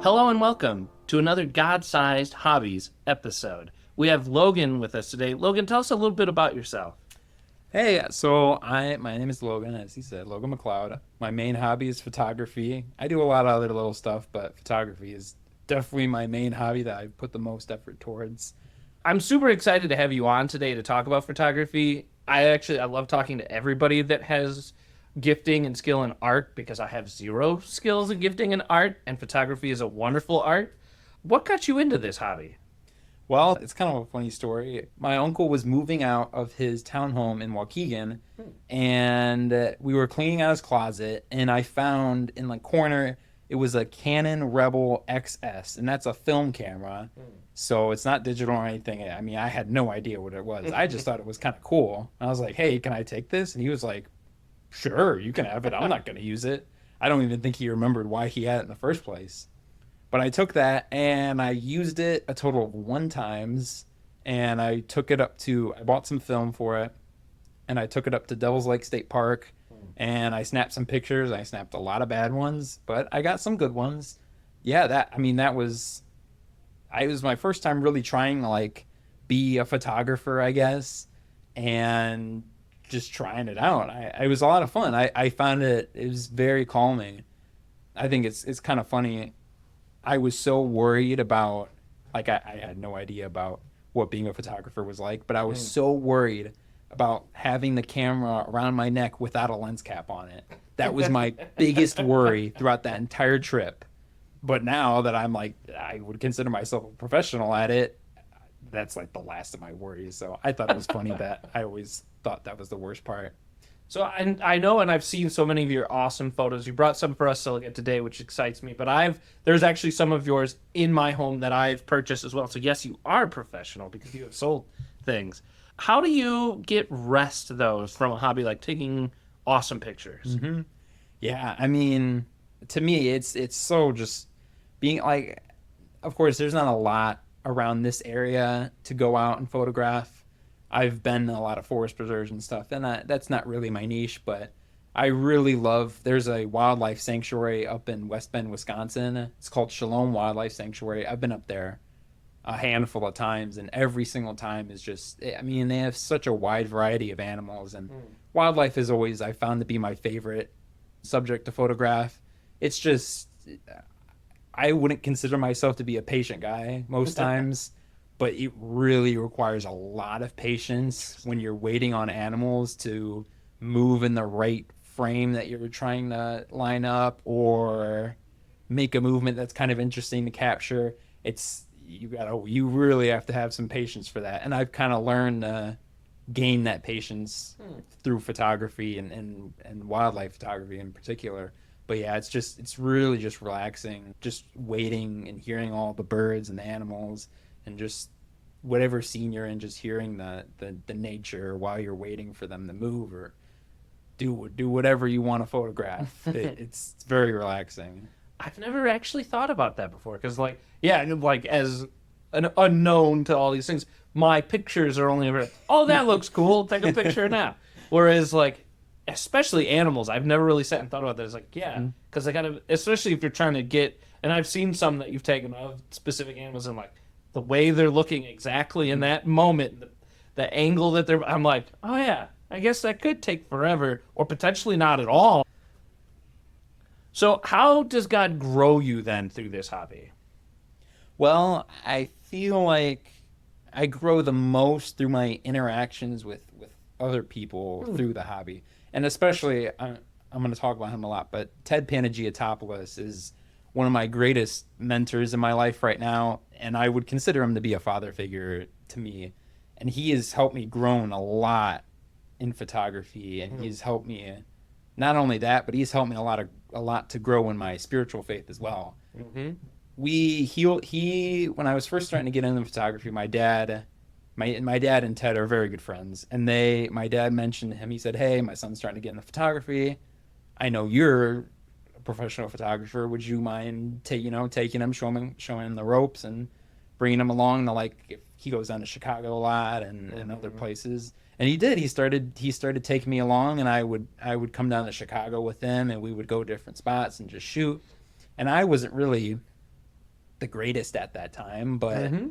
Hello and welcome to another God-Sized Hobbies episode. We have Logan with us today. Logan, tell us a little bit about yourself. Hey, so my name is Logan, as he said, Logan McLeod. My main hobby is photography. I do a lot of other little stuff, but photography is definitely my main hobby that I put the most effort towards. I'm super excited to have you on today to talk about photography. I love talking to everybody that has gifting and skill in art because I have zero skills in gifting in art, and photography is a wonderful art. What got you into this hobby? Well, it's kind of a funny story. My uncle was moving out of his townhome in Waukegan, and we were cleaning out his closet, and I found in the corner it was a Canon Rebel XS, and that's a film camera. So it's not digital or anything. I mean, I had no idea what it was. I just thought it was kind of cool. I was like, "Hey, can I take this?" And he was like, "Sure, you can have it. I'm not going to use it." I don't even think he remembered why he had it in the first place. But I took that and I used it a total of one times, and I bought some film for it, and I took it up to Devil's Lake State Park, and I snapped some pictures. I snapped a lot of bad ones, but I got some good ones. Yeah, I was my first time really trying to like be a photographer, I guess, and just trying it out. It was a lot of fun. I found it was very calming. I think it's kind of funny. I was so worried about, like, I had no idea about what being a photographer was like, but I was so worried about having the camera around my neck without a lens cap on it. That was my biggest worry throughout that entire trip. But now that I'm like, I would consider myself a professional at it, that's like the last of my worries. So I thought it was funny that I always thought that was the worst part. So I know, and I've seen so many of your awesome photos. You brought some for us to look at today, which excites me. But there's actually some of yours in my home that I've purchased as well. So yes, you are professional because you have sold things. How do you get rest though from a hobby like taking awesome pictures? Yeah, I mean, to me, it's so just being like, of course, there's not a lot around this area to go out and photograph. I've been in a lot of forest preserves and stuff, and that's not really my niche, but I really love. There's a wildlife sanctuary up in West Bend, Wisconsin. It's called Shalom Wildlife Sanctuary. I've been up there a handful of times, and every single time is just, I mean, they have such a wide variety of animals, and wildlife is always, I found, to be my favorite subject to photograph. It's just, I wouldn't consider myself to be a patient guy most times, but it really requires a lot of patience when you're waiting on animals to move in the right frame that you're trying to line up or make a movement that's kind of interesting to capture. You really have to have some patience for that. And I've kind of learned to gain that patience through photography and wildlife photography in particular. But yeah, it's really just relaxing, just waiting and hearing all the birds and the animals and just whatever scene you're in, just hearing the nature while you're waiting for them to move or do whatever you want to photograph. It's very relaxing. I've never actually thought about that before because, like, yeah, like as an unknown to all these things, my pictures are only ever, oh, that looks cool, take a picture now. Whereas, like, especially animals, I've never really sat and thought about that. It's like, yeah, because I gotta, especially if you're trying to get, and I've seen some that you've taken of specific animals and like the way they're looking exactly in that moment, the angle that they're, I'm like, oh yeah, I guess that could take forever or potentially not at all. So, how does God grow you then through this hobby? Well, I feel like I grow the most through my interactions with other people through the hobby. And especially, I'm going to talk about him a lot, but Ted Panagiotopoulos is one of my greatest mentors in my life right now. And I would consider him to be a father figure to me. And he has helped me grown a lot in photography. And he's helped me, not only that, but he's helped me a lot to grow in my spiritual faith as well. Mm-hmm. He when I was first starting to get into photography, my dad and Ted are very good friends, and my dad mentioned him. He said, "Hey, my son's starting to get into photography. I know you're a professional photographer. Would you mind taking him, showing him the ropes and bringing him along to, like, if he goes down to Chicago a lot and other places?" And he did. He started taking me along, and I would come down to Chicago with him, and we would go to different spots and just shoot. And I wasn't really the greatest at that time, but Mm-hmm.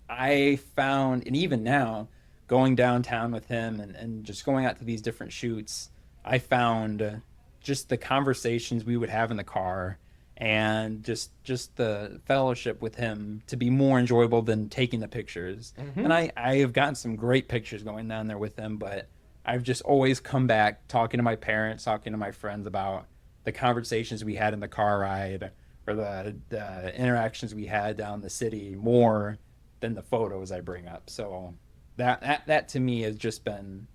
I found, and even now, going downtown with him and just going out to these different shoots, I found just the conversations we would have in the car and just the fellowship with him to be more enjoyable than taking the pictures. And Mm-hmm. I have gotten some great pictures going down there with him, but I've just always come back talking to my parents, talking to my friends about the conversations we had in the car ride or the interactions we had down the city more than the photos I bring up. So that to me has just been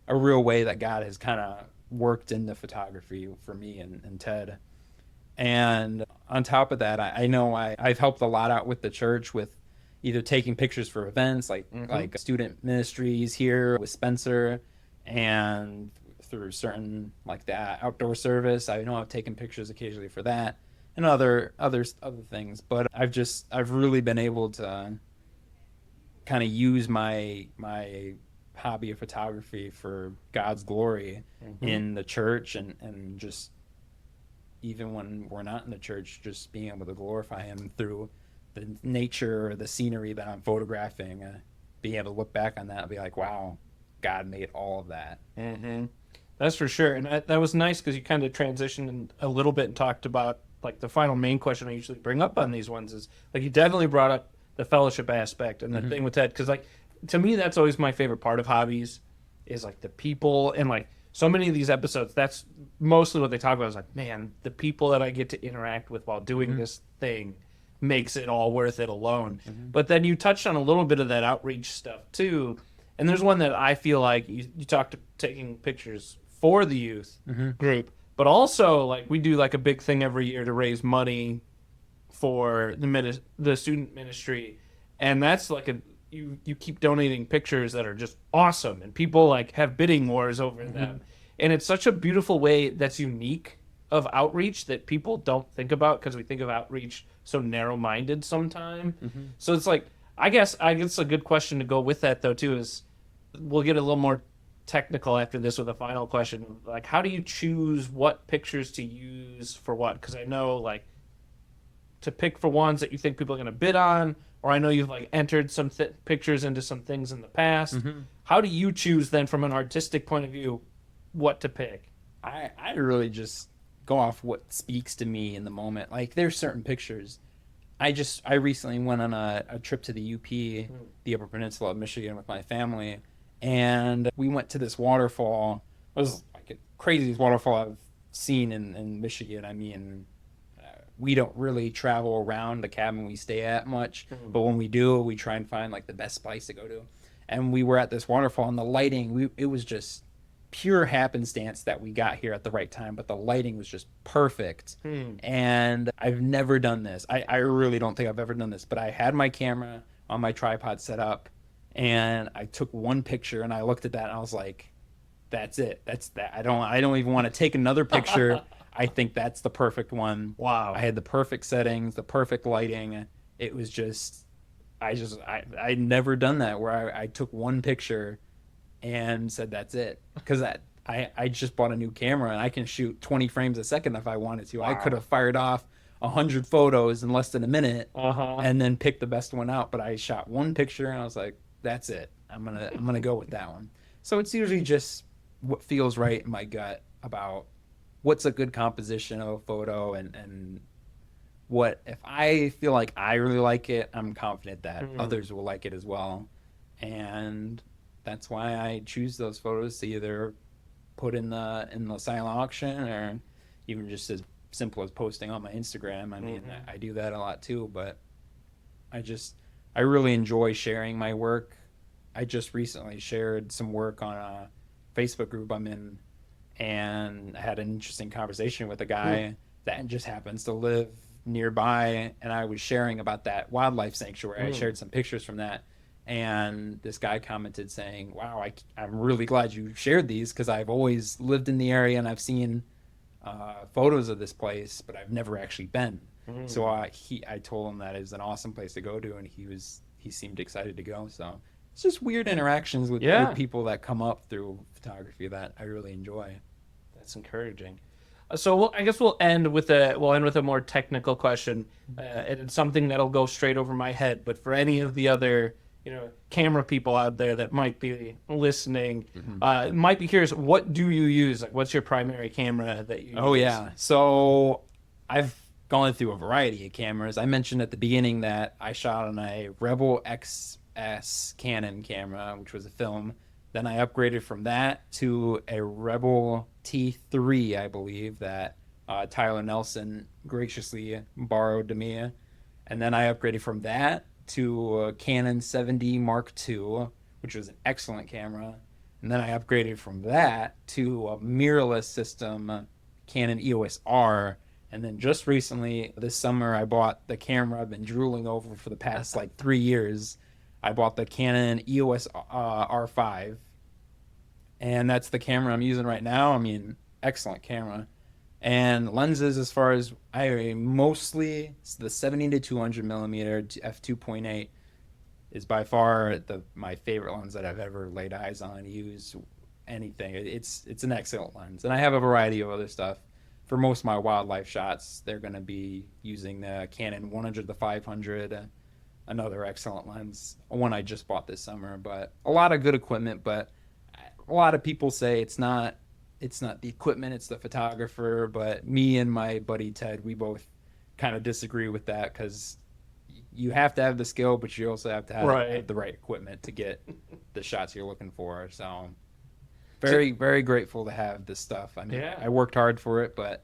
a real way that God has kind of worked into photography for me and Ted. And on top of that, I know I've helped a lot out with the church with either taking pictures for events Mm-hmm. like student ministries here with Spencer and through certain like the outdoor service. I know I've taken pictures occasionally for that and other things. But I've really been able to kind of use my hobby of photography for God's glory Mm-hmm. in the church and just even when we're not in the church, just being able to glorify Him through the nature or the scenery that I'm photographing, being able to look back on that and be like, wow, God made all of that. Mm-hmm. That's for sure. And that was nice because you kind of transitioned a little bit and talked about like the final main question I usually bring up on these ones is like you definitely brought up the fellowship aspect and the thing with that because like to me that's always my favorite part of hobbies is like the people and like so many of these episodes that's mostly what they talk about is like man the people that I get to interact with while doing this thing makes it all worth it alone. But then you touched on a little bit of that outreach stuff too. And there's one that I feel like you talked to taking pictures for the youth group, but also like we do like a big thing every year to raise money for the student ministry, and that's like you keep donating pictures that are just awesome, and people like have bidding wars over them, and it's such a beautiful way that's unique of outreach that people don't think about because we think of outreach so narrow-minded sometimes. So it's like I guess a good question to go with that though too is we'll get a little more technical after this with a final question. Like, how do you choose what pictures to use for what? Because I know, like, to pick for ones that you think people are going to bid on, or I know you've like entered some pictures into some things in the past. How do you choose then, from an artistic point of view, what to pick? I really just go off what speaks to me in the moment. Like there's certain pictures. I recently went on a trip to the UP, the Upper Peninsula of Michigan, with my family, and we went to this waterfall. It was like the craziest waterfall I've seen in Michigan. I mean, we don't really travel around the cabin we stay at much, but when we do, we try and find like the best place to go to. And we were at this waterfall, and the lighting, it was just pure happenstance that we got here at the right time, but the lighting was just perfect. And I've never done this. I really don't think I've ever done this, but I had my camera on my tripod set up, and I took one picture, and I looked at that, and I was like, that's it. That's that. I don't even want to take another picture. I think that's the perfect one. Wow. I had the perfect settings, the perfect lighting. It was just I'd never done that where I took one picture and said that's it. Because I just bought a new camera and I can shoot 20 frames a second if I wanted to. Wow. I could have fired off 100 photos in less than a minute Uh-huh. and then picked the best one out. But I shot one picture and I was like, that's it. I'm gonna go with that one. So it's usually just what feels right in my gut about what's a good composition of a photo and what if I feel like I really like it, I'm confident that others will like it as well. And that's why I choose those photos to either put in the silent auction or even just as simple as posting on my Instagram. I mean, I do that a lot too, but I really enjoy sharing my work. I just recently shared some work on a Facebook group I'm in, and I had an interesting conversation with a guy that just happens to live nearby, and I was sharing about that wildlife sanctuary. I shared some pictures from that, and this guy commented saying, wow, I'm really glad you shared these because I've always lived in the area and I've seen photos of this place, but I've never actually been. So I told him that it was an awesome place to go to, and he seemed excited to go. So it's just weird interactions with people that come up through photography that I really enjoy. That's encouraging. So I guess we'll end with a more technical question, and it's something that'll go straight over my head. But for any of the other camera people out there that might be listening, might be curious, what do you use? Like, what's your primary camera that you Oh use? yeah. So I've gone through a variety of cameras. I mentioned at the beginning that I shot on a Rebel XS Canon camera, which was a film. Then I upgraded from that to a Rebel T3, I believe, that Tyler Nelson graciously borrowed to me. And then I upgraded from that to a Canon 7D Mark II, which was an excellent camera. And then I upgraded from that to a mirrorless system, Canon EOS R. And then just recently, this summer, I bought the camera I've been drooling over for the past like 3 years. I bought the Canon EOS R5, and that's the camera I'm using right now. I mean, excellent camera. And lenses, as far as I mostly the 70 to 200 millimeter f2.8 is by far my favorite lens that I've ever laid eyes on, use anything. It's an excellent lens, and I have a variety of other stuff. For most of my wildlife shots, they're going to be using the Canon 100 to 500, another excellent lens, one I just bought this summer. But a lot of good equipment, but a lot of people say it's not the equipment, it's the photographer. But me and my buddy Ted, we both kind of disagree with that, because you have to have the skill, but you also have to have the right equipment to get the shots you're looking for. So very, very grateful to have this stuff. I mean, I worked hard for it, but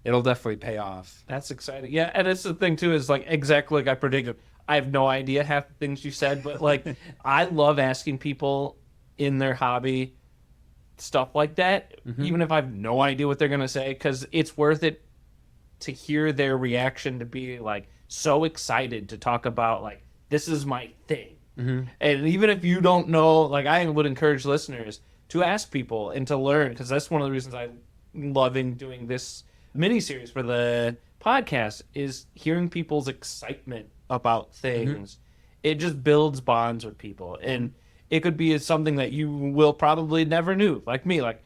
it'll definitely pay off. That's exciting. Yeah, and it's the thing too, is like exactly like I predicted. I have no idea half the things you said, but like I love asking people in their hobby stuff like that, even if I have no idea what they're gonna say, because it's worth it to hear their reaction, to be like so excited to talk about like, this is my thing. And even if you don't know, like, I would encourage listeners to ask people and to learn, because that's one of the reasons I'm loving doing this mini series for the podcast, is hearing people's excitement about things. It just builds bonds with people, and it could be something that you will probably never knew. Like me, like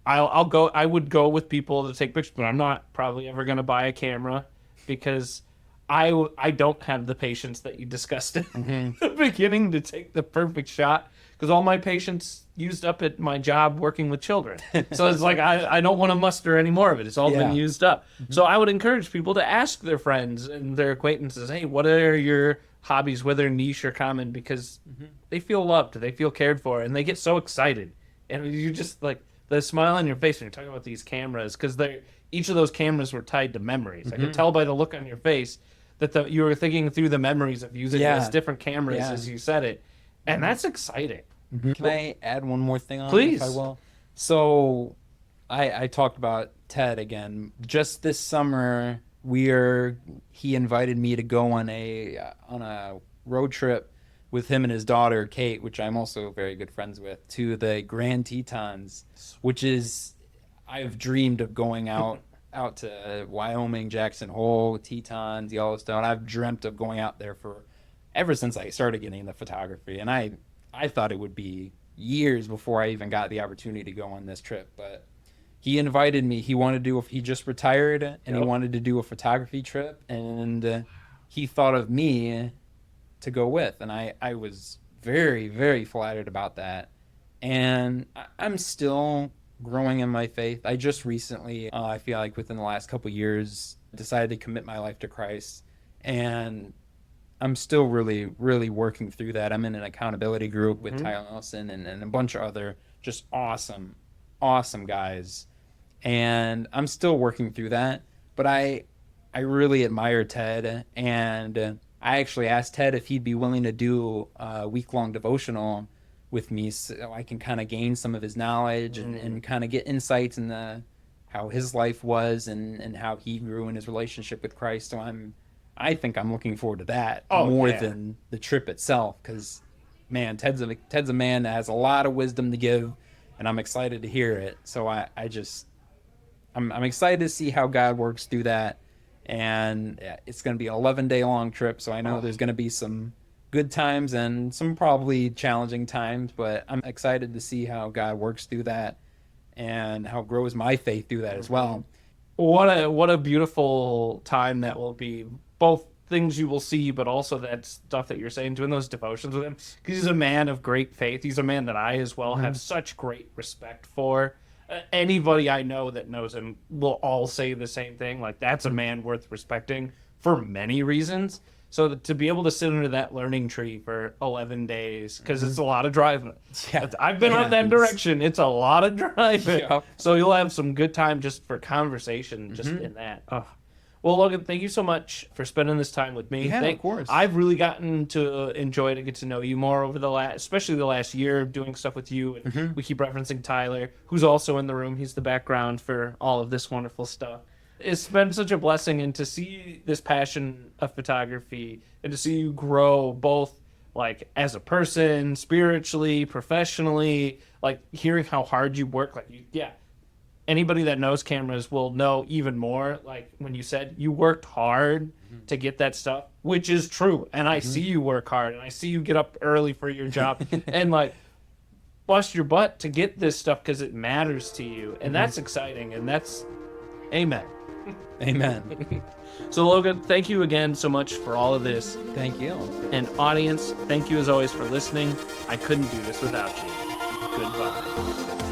I would go with people to take pictures, but I'm not probably ever going to buy a camera, because I don't have the patience that you discussed in the beginning to take the perfect shot, because all my patience used up at my job working with children. So it's like I don't want to muster any more of it. It's all been used up. So I would encourage people to ask their friends and their acquaintances, hey, what are your hobbies, whether niche or common, because they feel loved, they feel cared for, and they get so excited. And you just like the smile on your face when you're talking about these cameras, because each of those cameras were tied to memories. I could tell by the look on your face that you were thinking through the memories of using those different cameras as you said it. And that's exciting. Can I add one more thing on? Please. If I will. So I talked about Ted again. Just this summer, he invited me to go on a road trip with him and his daughter Kate, which I'm also very good friends with, to the Grand Tetons, which is, I've dreamed of going out to Wyoming, Jackson Hole, Tetons, Yellowstone. I've dreamt of going out there ever since I started getting into photography, and I thought it would be years before I even got the opportunity to go on this trip. But he invited me. He just retired, and he wanted to do a photography trip, and he thought of me to go with, and I was very, very flattered about that. And I'm still growing in my faith. I just recently, I feel like within the last couple years, decided to commit my life to Christ, and I'm still really, really working through that. I'm in an accountability group with Tyler Nelson and a bunch of other just awesome, awesome guys, and I'm still working through that. But I really admire Ted, and I actually asked Ted if he'd be willing to do a week-long devotional with me, so I can kind of gain some of his knowledge and kind of get insights into how his life was and how he grew in his relationship with Christ. So I think I'm looking forward to that more than the trip itself, because man, Ted's a man that has a lot of wisdom to give, and I'm excited to hear it. So I'm excited to see how God works through that. And it's going to be an 11-day long trip, so I know there's going to be some good times and some probably challenging times, but I'm excited to see how God works through that and how grows my faith through that as well. what a beautiful time that will be. Both things you will see, but also that stuff that you're saying, doing those devotions with him. Because he's a man of great faith. He's a man that I as well have such great respect for. Anybody I know that knows him will all say the same thing. Like, that's a man worth respecting for many reasons. So to be able to sit under that learning tree for 11 days, because it's a lot of driving. Yeah. I've been up that direction. It's a lot of driving. Yep. So you'll have some good time just for conversation, just in that. Oh. Well, Logan, thank you so much for spending this time with me. Yeah, of course. I've really gotten to enjoy to get to know you more over especially the last year of doing stuff with you. And we keep referencing Tyler, who's also in the room. He's the background for all of this wonderful stuff. It's been such a blessing, and to see this passion of photography and to see you grow both like as a person, spiritually, professionally, like hearing how hard you work. Like, anybody that knows cameras will know even more. Like when you said you worked hard to get that stuff, which is true. And I see you work hard, and I see you get up early for your job and like bust your butt to get this stuff because it matters to you. And that's exciting. And that's amen. Amen. So Logan, thank you again so much for all of this. Thank you. And audience, thank you as always for listening. I couldn't do this without you. Goodbye.